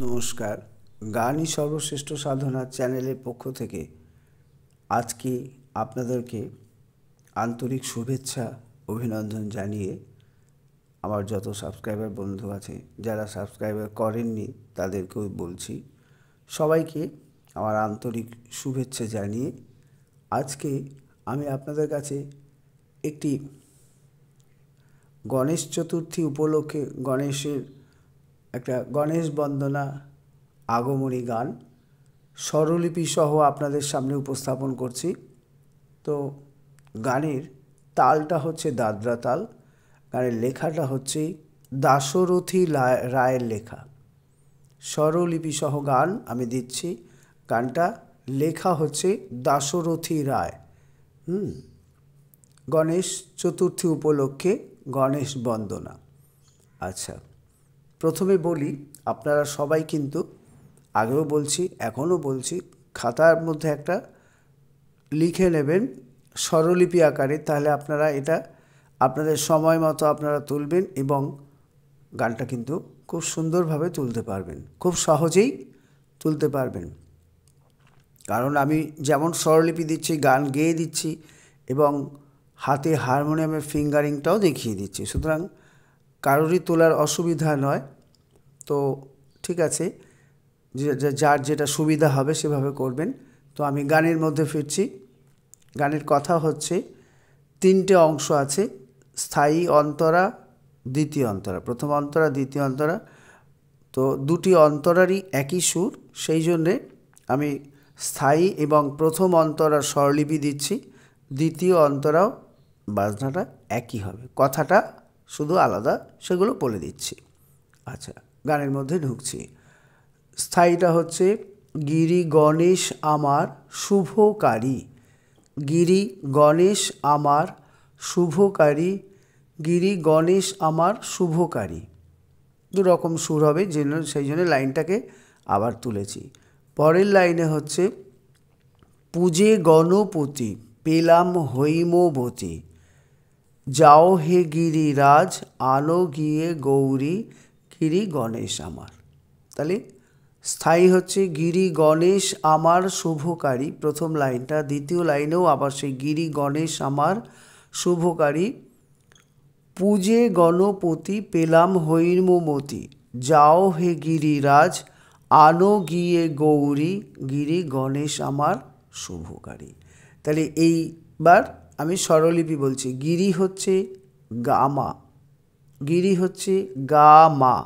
নমস্কার, গানই সর্বশ্রেষ্ঠ সাধনা চ্যানেলের পক্ষ থেকে আজকে আপনাদেরকে আন্তরিক শুভেচ্ছা অভিনন্দন জানিয়ে আমার যত সাবস্ক্রাইবার বন্ধু আছে, যারা সাবস্ক্রাইবার করেননি তাদেরকেও বলছি, সবাইকে আমার আন্তরিক শুভেচ্ছা জানিয়ে আজকে আমি আপনাদের কাছে একটি গণেশ চতুর্থী উপলক্ষে গণেশের একটা গণেশ বন্দনা আগমনী গান স্বরলিপি সহ আপনাদের সামনে উপস্থাপন করছি। তো গানের তালটা হচ্ছে দাদরা তাল, গানের লেখাটা হচ্ছে দাশরথী রায়ের লেখা। স্বরলিপি সহ গান আমি দিচ্ছি, গানটা লেখা হচ্ছে দাশরথী রায়। গণেশ চতুর্থী উপলক্ষে গণেশ বন্দনা। আচ্ছা, প্রথমে বলি, আপনারা সবাই কিন্তু আগেও বলছি এখনও বলছি, খাতার মধ্যে একটা লিখে নেবেন স্বরলিপি আকারে, তাহলে আপনারা এটা আপনাদের সময় মতো আপনারা তুলবেন এবং গানটা কিন্তু খুব সুন্দরভাবে তুলতে পারবেন, খুব সহজেই তুলতে পারবেন। কারণ আমি যেমন স্বরলিপি দিচ্ছি, গান গেয়ে দিচ্ছি এবং হাতে হারমোনিয়ামের ফিঙ্গারিংটাও দেখিয়ে দিচ্ছি, সুতরাং কারোরই তোলার অসুবিধা নয়। তো ঠিক আছে, যার যেটা সুবিধা হবে সেভাবে করবেন। তো আমি গানের মধ্যে ফিরছি। গানের কথা হচ্ছে, তিনটে অংশ আছে, স্থায়ী অন্তরা, দ্বিতীয় অন্তরা, প্রথম অন্তরা, দ্বিতীয় অন্তরা। তো দুটি অন্তরারই একই সুর, সেই জন্যে আমি স্থায়ী এবং প্রথম অন্তরার স্বরলিপি দিচ্ছি, দ্বিতীয় অন্তরাও বাজনাটা একই হবে, কথাটা শুধু আলাদা, সেগুলো বলে দিচ্ছি। আচ্ছা, গানের মধ্যে ঢুকছি। স্থায়ীটা হচ্ছে, গিরি গণেশ আমার শুভকারী, গিরি গণেশ আমার শুভকারী, গিরি গণেশ আমার শুভকারী। দুরকম সুর হবে, সেই জন্য লাইনটাকে আবার তুলেছি। পরের লাইনে হচ্ছে, পূজে গণপতি পেলাম হৈমবতী, যাও হে গিরিরাজ আনো গিয়ে গৌরী, গিরি গণেশ আমার। তাহলে স্থায়ী হচ্ছে, গিরি গণেশ আমার শুভকারী, প্রথম লাইনটা। দ্বিতীয় লাইনেও আবার সেই গিরি গণেশ আমার শুভকারী, পূজে গণপতি পেলাম হৈমবতী, যাও হে গিরিরাজ আনো গিয়ে গৌরী, গিরি গণেশ আমার শুভকারী। তাহলে এইবার আমি স্বরলিপি বলছি। গিরি হচ্ছে গামা, গিরি হচ্ছে গা মা,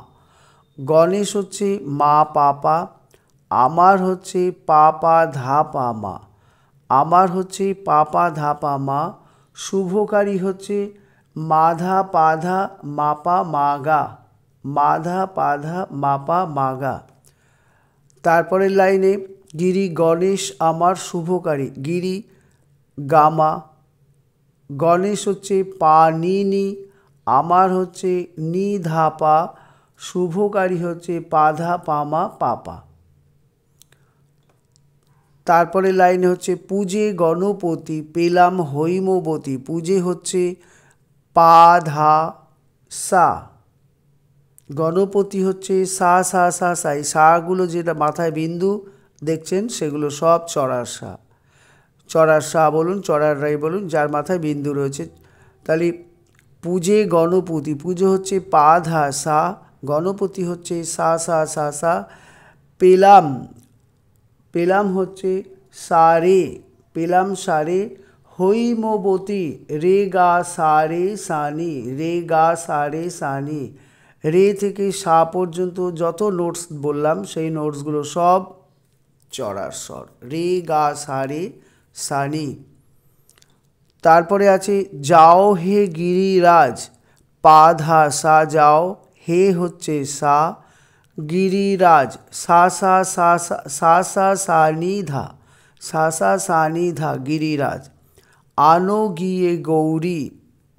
গণেশ হচ্ছে মা পাপা, আমার হচ্ছে পাপা ধা পা মা, আমার হচ্ছে পাপা ধা পা মা, শুভকারী হচ্ছে মাধা পাধা মাপা মাগা, মাধা পাধা মাপা মাগা। তারপরের লাইনে, গিরি গণেশ আমার শুভকারী, গিরি গামা, গণেশ হচ্ছে পা নি নি, আমার হচ্ছে নি ধা পা, শুভকারী হচ্ছে পাধা পামা পাপা। তারপরে লাইনে হচ্ছে, পূজে গণপতি পেলাম হৈমবতী, পূজে হচ্ছে পা ধা সা, গণপতি হচ্ছে সা সা সা সা, এই সাগুলো যেটা মাথায় বিন্দু দেখছেন সেগুলো সব চড়ার সা, চড়ার সা বলুন, চড়ার রাই বলুন, যার মাথায় বিন্দু রয়েছে। তাহলে পূজে গণপতি, পুজো হচ্ছে পা ধা সা, গণপতি হচ্ছে সা সা সা সা, পেলাম, পেলাম হচ্ছে সারে, পেলাম সারে, হৈমবতী রে গা সারে সানি, রে গা সারে সানি, রে থেকে সা পর্যন্ত যত নোটস বললাম সেই নোটসগুলো সব চড়ার স্বর, রে গা সারে সানি। তারপরে আছে, যাও হে গিরিরাজ পা ধা সা যাও, হে হচ্ছে সা, গিরিরাজ সা সা সা সা সা সা নি ধা, সা সা সা নি ধা, গিরিরাজ আনো গিয়ে গৌরী,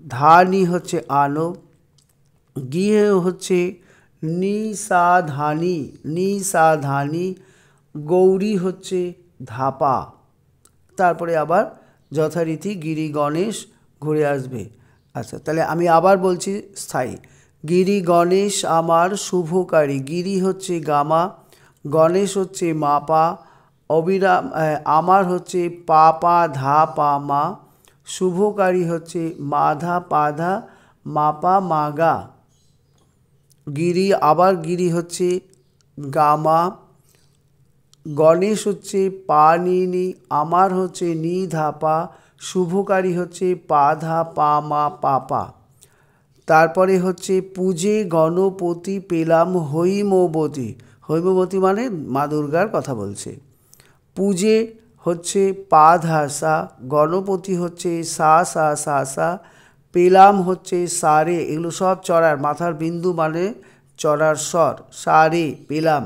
ধা নি হচ্ছে আনো, গিয়ে হচ্ছে নি সা ধানি, নি সা ধানি, গৌরী হচ্ছে ধাপা। তারপরে আবার যথারীতি গিরি গণেশ ঘুরে আসবে। আচ্ছা, তাহলে আমি আবার বলছি স্থায়ী, গিরি গণেশ আমার শুভকারী, গিরি হচ্ছে গামা, গণেশ হচ্ছে মা পা, অবিরাম আমার হচ্ছে পা পা ধা পা মা, শুভকারী হচ্ছে মা ধা পা ধা মা পা মা গা, গিরি আবার গিরি হচ্ছে গা মা, গণেশ হচ্ছে পা নি নি, আমার হচ্ছে নি ধা পা, শুভকারী হচ্ছে পা ধা পা মা পা পা। তারপরে হচ্ছে পূজে গণপতি পেলাম হৈমবতী, হৈমবতী মানে মা দুর্গার কথা বলছে। পূজে হচ্ছে পা ধা সা, গণপতি হচ্ছে সা সা সা সা, পেলাম হচ্ছে সা রে, এগুলো সব চড়ার, মাথার বিন্দু মানে চড়ার স্বর, সা রে পেলাম।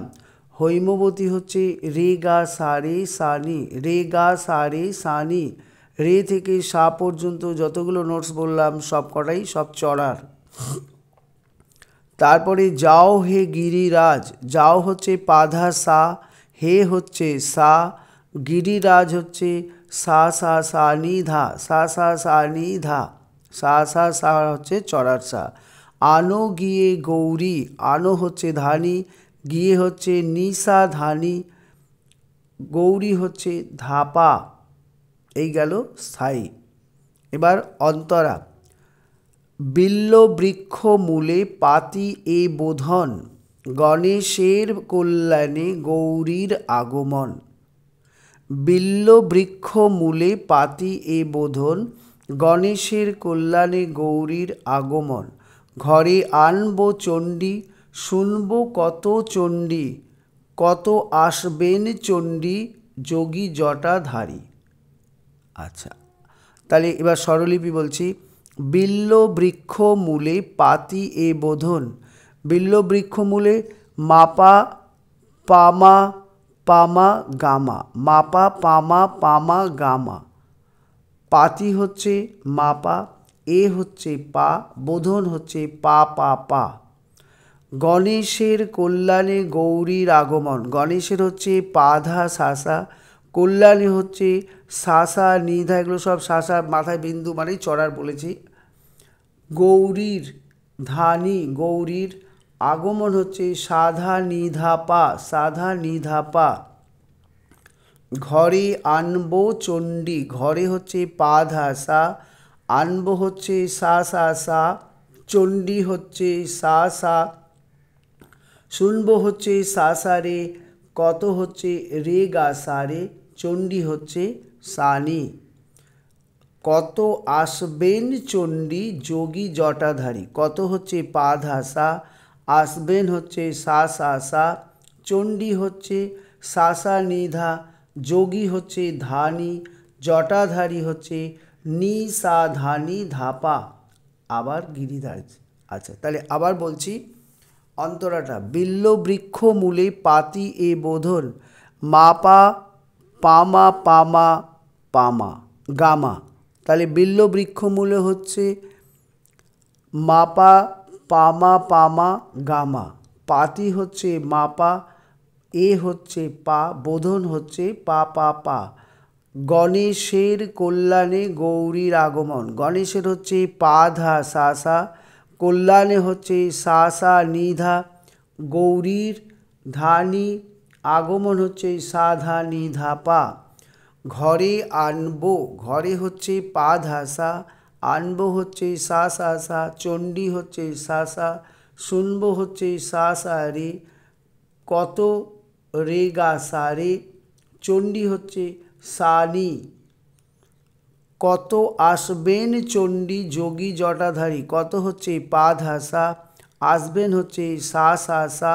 হৈমবতী হচ্ছে রে গা সা রে সা নি, রে গা সা রে সা নি, রে থেকে সা পর্যন্ত যতগুলো নোটস বললাম সব কটাই সব চড়ার। তারপরে যাও হে গিরিরাজ, যাও হচ্ছে পাধা সা, হে হচ্ছে সা, গিরিরাজ হচ্ছে সা সা সা নি ধা, সা সা সা নি ধা, সা সা সা হচ্ছে চড়ার সা। আনো গিয়ে গৌরী, আনো হচ্ছে ধানি, গিয়ে হচ্ছে নিসা ধানি, গৌরী হচ্ছে ধাপা। এই গেল স্থায়ী। এবার অন্তরা। বিল্ল বৃক্ষ মূলে পাতি এ বোধন, গণেশের কল্যাণে গৌরীর আগমন। বিল্ল বৃক্ষ মূলে পাতি এ বোধন, গণেশের কল্যাণে গৌরীর আগমন। ঘরে আনব চণ্ডী, শুনব কত চণ্ডী, কত আসবেন চণ্ডী যোগী জটাধারী। আচ্ছা, তাহলে এবার স্বরলিপি বলছি। বিল্ল বৃক্ষ মূলে পাতি এ বোধন, বিল্ল বৃক্ষ মূলে মাপা পামা পামা গামা, মাপা পামা পামা গামা, পাতি হচ্ছে মাপা, এ হচ্ছে পা, বোধন হচ্ছে পা পা পা। গণেশের কল্যাণে গৌরীর আগমন, গণেশের হচ্ছে পাধা শাসা, কল্যাণে হচ্ছে শাসা নিধা, এগুলো সব শাসা মাথায় বিন্দু মানেই চড়ার বলেছি। গৌরীর ধানি, গৌরীর আগমন হচ্ছে সাধা নিধা পা, সাধা নিধা পা। ঘরে আনবো চণ্ডী, ঘরে হচ্ছে পাধা সা, আনবো হচ্ছে সা সা সা, চণ্ডী হচ্ছে সা সা, শুনবো হচ্ছে সা সা রে, কত হচ্ছে রে গা সা রে, চণ্ডী হচ্ছে সানি। কত আসবেন চণ্ডী যোগী জটাধারী, কত হচ্ছে পা ধা সা, আসবেন হচ্ছে সা সা সা, চণ্ডী হচ্ছে সা সা নিধা, যোগী হচ্ছে ধানি, জটাধারী হচ্ছে নি সা ধানি ধাপা। আবার গিরিধারী। আচ্ছা, তাহলে আবার বলছি অন্তরাটা। বিল্ল বৃক্ষ মূলে পাতি এ বোধন, মাপা পামা পামা পামা গামা। তাহলে বিল্ল বৃক্ষ মূলে হচ্ছে মাপা পামা পামা গামা, পাতি হচ্ছে মাপা, এ হচ্ছে পা, বোধন হচ্ছে পা পা পা। গণেশের কল্যাণে গৌরীর আগমন, গণেশের হচ্ছে পা ধা সা সা, কল্যাণে হচ্ছে সা সা নিধা, গৌরীর ধানি, আগমন হচ্ছে সা ধা নিধা পা। ঘরে আনবো, ঘরে হচ্ছে পা ধা সা, আনবো হচ্ছে সা সা সা, চণ্ডী হচ্ছে সা সা, শুনবো হচ্ছে সা সা রে, কত রে গা সা রে, চণ্ডী হচ্ছে সানি। কত আসবেন চণ্ডী যোগী জটাধারী, কত হচ্ছে পা ধা সা, আসবেন হচ্ছে সা সা সা,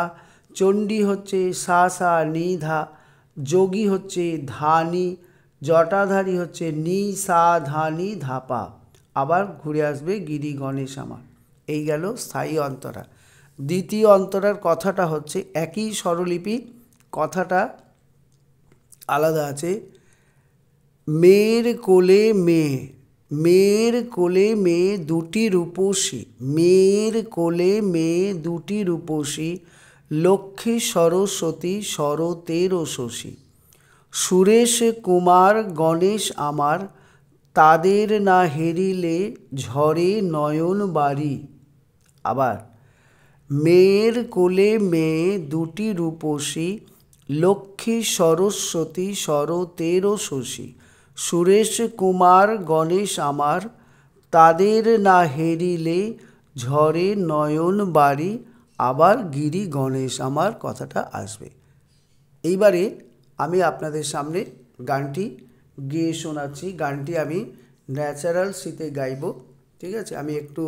চণ্ডী হচ্ছে সা সা নিধা, যোগী হচ্ছে ধানি, জটাধারী হচ্ছে নি সা ধানি ধাপা। আবার ঘুরে আসবে গিরি গণেশ আমার। এই গেল স্থায়ী অন্তরা। দ্বিতীয় অন্তরার কথাটা হচ্ছে একই স্বরলিপি, কথাটা আলাদা আছে। মেয়ের কোলে মেয়ে, মেয়ের কোলে মেয়ে দুটি রূপসী, মেয়ের কোলে মেয়ে দুটি রূপসী, লক্ষ্মী সরস্বতী শরতের শশী। সুরেশ কুমার গণেশ আমার, তাদের না হেরিলে ঝরে নয়ন বাড়ি। আবার মেয়ের কোলে মেয়ে দুটি রূপসী, লক্ষ্মী সরস্বতী শরতের শশী, সুরেশ কুমার গণেশ আমার, তাদের না হেরিলে ঝরে নয়ন বাড়ি, আবার গিরি গণেশ আমার কথাটা আসবে। এইবারে আমি আপনাদের সামনে গানটি গেয়ে শোনাচ্ছি। গানটি আমি ন্যাচারাল সিতে গাইব, ঠিক আছে? আমি একটু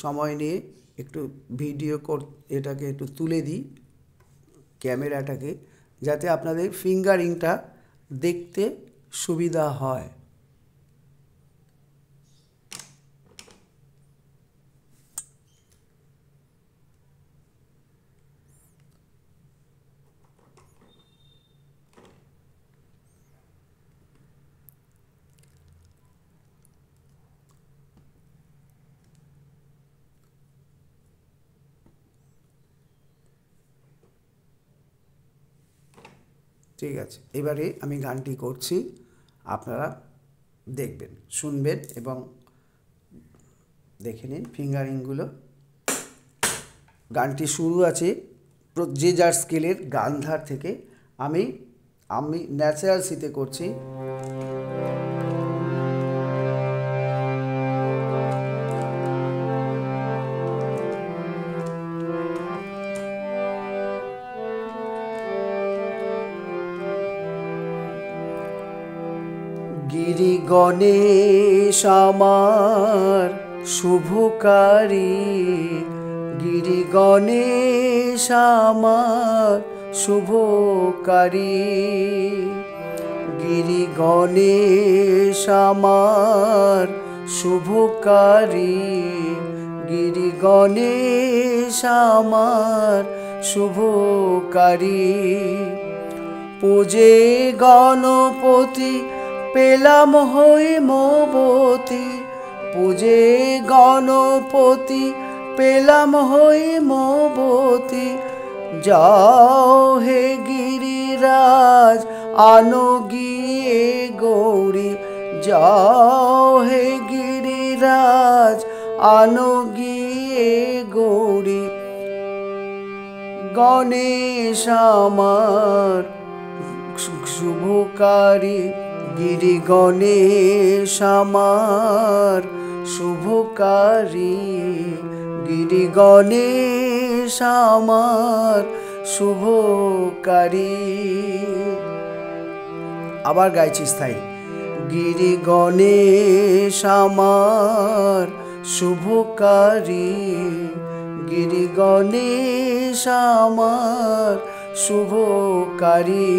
সময় নিয়ে একটু ভিডিও এটাকে একটু তুলে দিই ক্যামেরাটাকে, যাতে আপনাদের ফিঙ্গারিংটা দেখতে সুবিধা হয়। ঠিক আছে, এবারে আমি গানটি করছি, আপনারা দেখবেন, শুনবেন এবং দেখে নিন ফিঙ্গারিংগুলো। গানটি শুরু আছে যে যার স্কেলের গান্ধার থেকে। আমি ন্যাচারাল সিতে করছি। গিরি গণেশ আমার শুভকারী, গিরি গণেশ আমার শুভকারী, গিরি গণেশ আমার শুভকারী, গিরি গণেশ আমার শুভকারী। পূজে গণপতি পেলাম হৈমবতী, পূজে গণপতি পেলাম হৈমবতী, যাও হে গিরিরাজ আনো গিয়ে গৌরী, যাও হে গিরিরাজ আনো গিয়ে গৌরী। গণেশ আমার শুভকারী, গিরি গণেশ আমার শুভকারী, গিরি গণেশ আমার শুভকারী। আবার গাইছি স্থায়ী। গিরি গণেশ আমার শুভকারী, গিরি গণেশ আমার শুভকারী।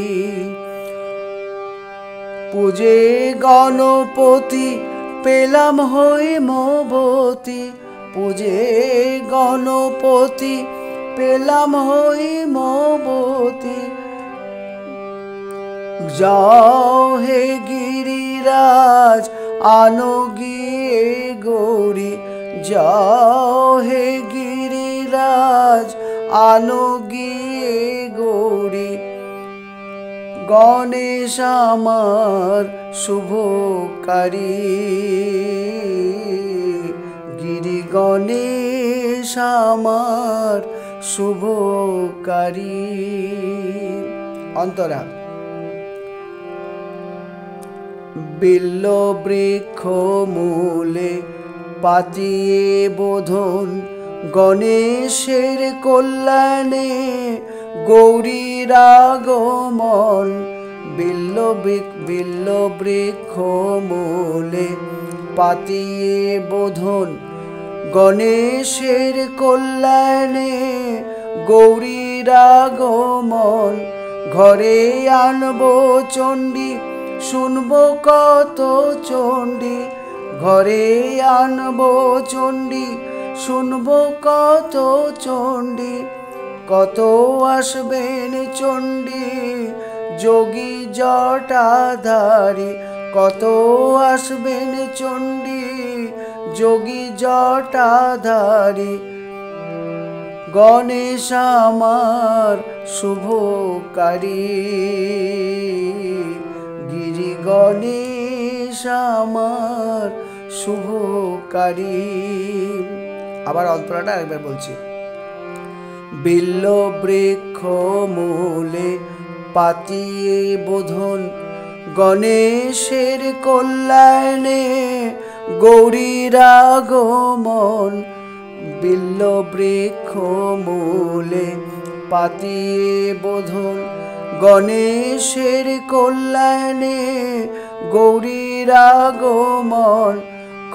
পূজে গণপতি পেলাম হৈমবতী, পূজে গণপতি পেলাম হৈমবতী, যাও হে গিরিরাজ আনো গিয়ে গৌরী, যাও হে গিরিরাজ আনো গিয়ে গৌরী। গণেশ আমার শুভকারী, গিরি গণেশ আমার শুভকারী। অন্তরা। বিল্ল বৃক্ষ মূলে পাতিয়ে বোধন, গণেশের কল্যাণে গৌরীর আগমন। বিল্ল বৃক্ষ মূলে পাতিয়ে বোধন, গণেশের কল্যাণে গৌরীর আগমন। ঘরে আনবো চণ্ডী শুনবো কত চণ্ডী, ঘরে আনবো চণ্ডী শুনবো কত চণ্ডী। কত আসবেন চণ্ডী যোগী জটাধারী, কত আসবেন চণ্ডী যোগী জটাধারী। গণেশ আমার শুভকারী, গিরি গণেশ আমার শুভকারী। আবার অন্তরাটা আরেকবার বলছি। বিল্ল বৃক্ষ মূলে পাতিয়ে বোধন গণেশের কল্যাণে, গৌরীর আগমন বিল্ল বৃক্ষ মূলে। পাতিয়ে বোধন গণেশের কল্যাণে, গৌরীর আগমন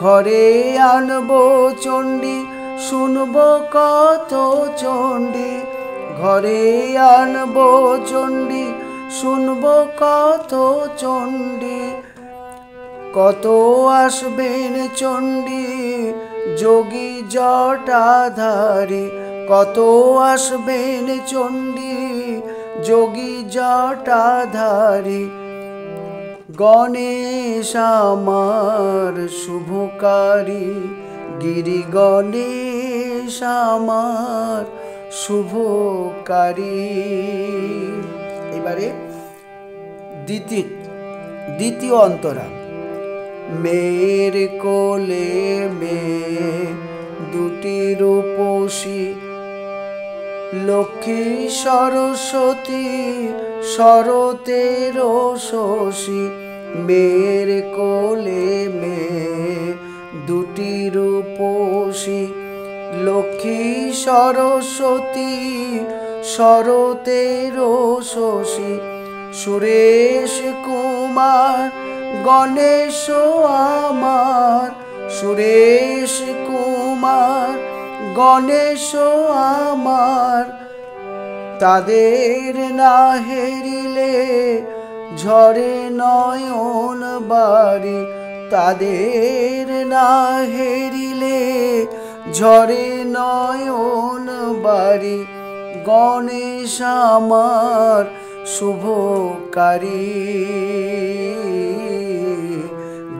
ঘরে আনব চণ্ডী, শুনব কত চণ্ডী। ঘরে আনব চণ্ডী, শুনব কত চণ্ডী। কত আসবেন চণ্ডী যোগী জটাধারী, কত আসবেন চণ্ডী যোগী জটাধারী। গণেশ আমার শুভকারী, গিরি গণেশ আমার শুভকারী। এবারে দ্বিতীয় অন্তরা। মেয়ের কোলে মেয়ে দুটি রূপসী, লক্ষ্মী সরস্বতী শরতের শশী। মেয়ের কোলে মেয়ে দুটি রূপসী, লক্ষ্মী সরস্বতী শরতের শশী। সুরেশ কুমার গণেশ আমার, সুরেশ কুমার গণেশ আমার। তাদের না হেরিলে ঝরে নয়ন বাড়ি, তাদের না হেরিলে ঝরে নয়ন বাড়ি। গণেশ আমার শুভকারী,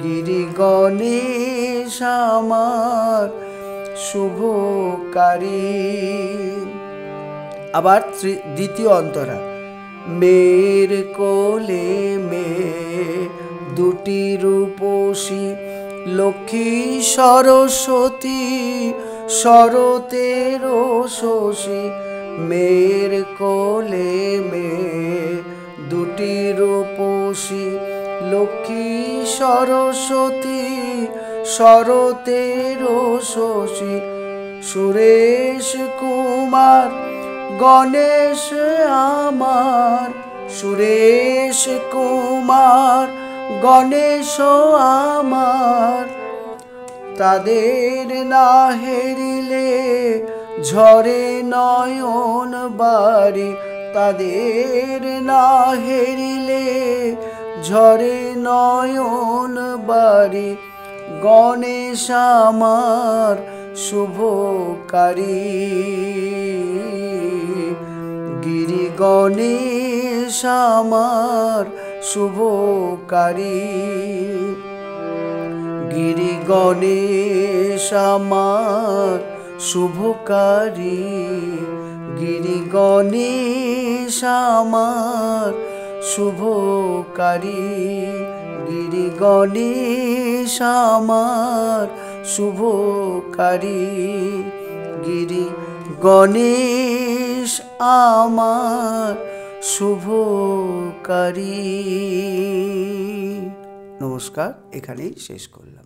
গিরি গণেশ আমার শুভকারী। আবার দ্বিতীয় অন্তরা। মেয়ের কোলে মেয়ে দুটি রূপসী, লক্ষ্মী সরস্বতী শরতের শশী। মেয়ের কোলে মেয়ে দুটি রূপসী, লক্ষ্মী সরস্বতী শরতের শশী। সুরেশ কুমার গণেশ আমার, সুরেশ কুমার গণেশ আমার। তাদের না হেরিলে ঝরে নয়ন বাড়ি, তাদের না হেরিলে ঝরে নয়ন বাড়ি। গণেশ আমার শুভকারী, গিরি গণেশ আমার শুভকারী। গিরি গণেশ আমার শুভকারী, গিরি গণেশ আমার শুভকারী। গিরি গণেশ আমার শুভকারী, গিরি গণেশ আমার শুভকারী। নমস্কার, এখানেই শেষ করলাম।